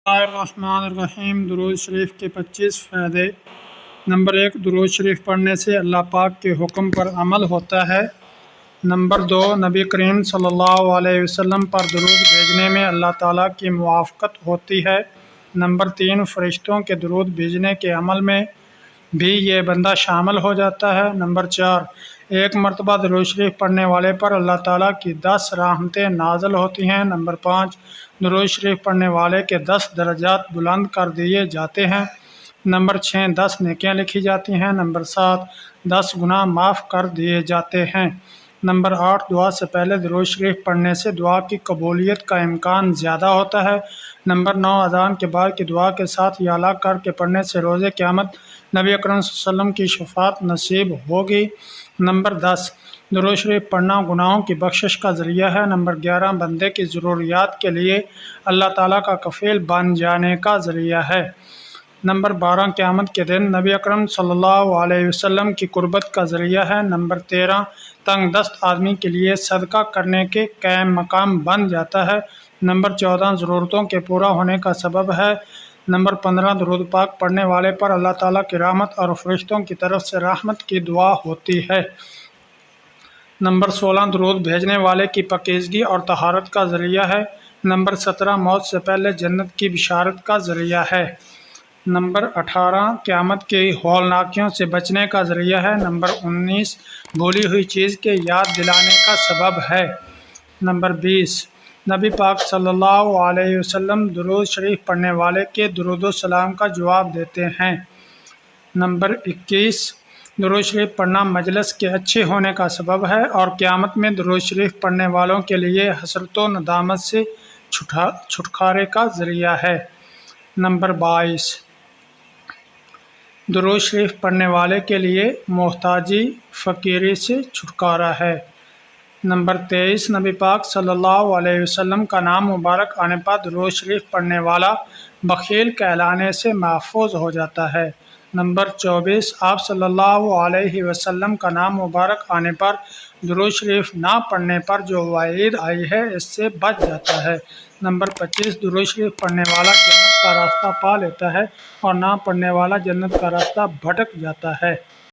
बिस्मिल्लाहिर्रहमानिर्रहीम। दुरूद शरीफ के 25 फ़ायदे। नंबर 1, दुरूद शरीफ पढ़ने से अल्लाह पाक के हुक्म पर अमल होता है। नंबर 2, नबी करीम सल्लल्लाहु अलैहि वसल्लम पर दुरूद भेजने में अल्लाह ताला की मुआफ़क़त होती है। नंबर 3, फ़रिश्तों के दुरूद भेजने के अमल में भी ये बंदा शामिल हो जाता है। नंबर 4, एक मरतबा दुरूद शरीफ पढ़ने वाले पर अल्लाह ताला की 10 रहमतें नाज़िल होती हैं। नंबर 5, दुरूद शरीफ पढ़ने वाले के 10 दर्जात बुलंद कर दिए जाते हैं। नंबर 6, 10 नेकियां लिखी जाती हैं। नंबर 7, 10 गुनाह माफ़ कर दिए जाते हैं। नंबर 8, दुआ से पहले दुरूद शरीफ पढ़ने से दुआ की कबूलियत का इम्कान ज़्यादा होता है। नंबर 9, अज़ान के बाद की दुआ के साथ या अल्लाह करके पढ़ने से रोज़े क़यामत नबी अकरम सल्लल्लाहु अलैहि वसल्लम की शफ़ाअत नसीब होगी। नंबर 10, दुरूद शरीफ पढ़ना गुनाहों की बख्शिश का ज़रिया है। नंबर 11, बंदे की ज़रूरियात के लिए अल्लाह ताला का कफ़ील बन जाने का ज़रिया है। नंबर 12, क़यामत के दिन नबी अकरम सल्लल्लाहु अलैहि वसल्लम की कुर्बत का ज़रिया है। नंबर 13, तंग दस्त आदमी के लिए सदका करने के कायम मकाम बन जाता है। नंबर 14, ज़रूरतों के पूरा होने का सबब है। नंबर 15, दुरूद पाक पढ़ने वाले पर अल्लाह ताला की रहमत और फ़रिश्तों की तरफ से रहमत की दुआ होती है। नंबर 16, दुरूद भेजने वाले की पाकीज़गी और तहारत का ज़रिया है। नंबर 17, मौत से पहले जन्नत की बिशारत का ज़रिया है। नंबर 18, क़यामत की हौलनाकियों से बचने का ज़रिया है। नंबर 19, भूली हुई चीज़ के याद दिलाने का सबब है। नंबर 20, नबी पाक सल्लल्लाहु अलैहि वसल्लम दुरूद शरीफ पढ़ने वाले के दुरूद सलाम का जवाब देते हैं। नंबर 21, दुरूद शरीफ पढ़ना मजलिस के अच्छे होने का सबब है और क़यामत में दुरूद शरीफ पढ़ने वालों के लिए हसरत व नदामत से छुटकारे का ज़रिया है। नंबर 22, दुरूद शरीफ पढ़ने वाले के लिए मोहताजी फ़कीरी से छुटकारा है। नंबर 23, नबी पाक सल्लल्लाहु अलैहि वसल्लम का नाम मुबारक आने पर दुरूद शरीफ पढ़ने वाला बख़ील कहलाने से महफूज हो जाता है। नंबर 24, आप सल्लल्लाहु अलैहि वसल्लम का नाम मुबारक आने पर दुरूद शरीफ ना पढ़ने पर जो वईद आई है इससे बच जाता है। नंबर 25, दुरूद शरीफ पढ़ने वाला जन्नत का रास्ता पा लेता है और ना पढ़ने वाला जन्नत का रास्ता भटक जाता है।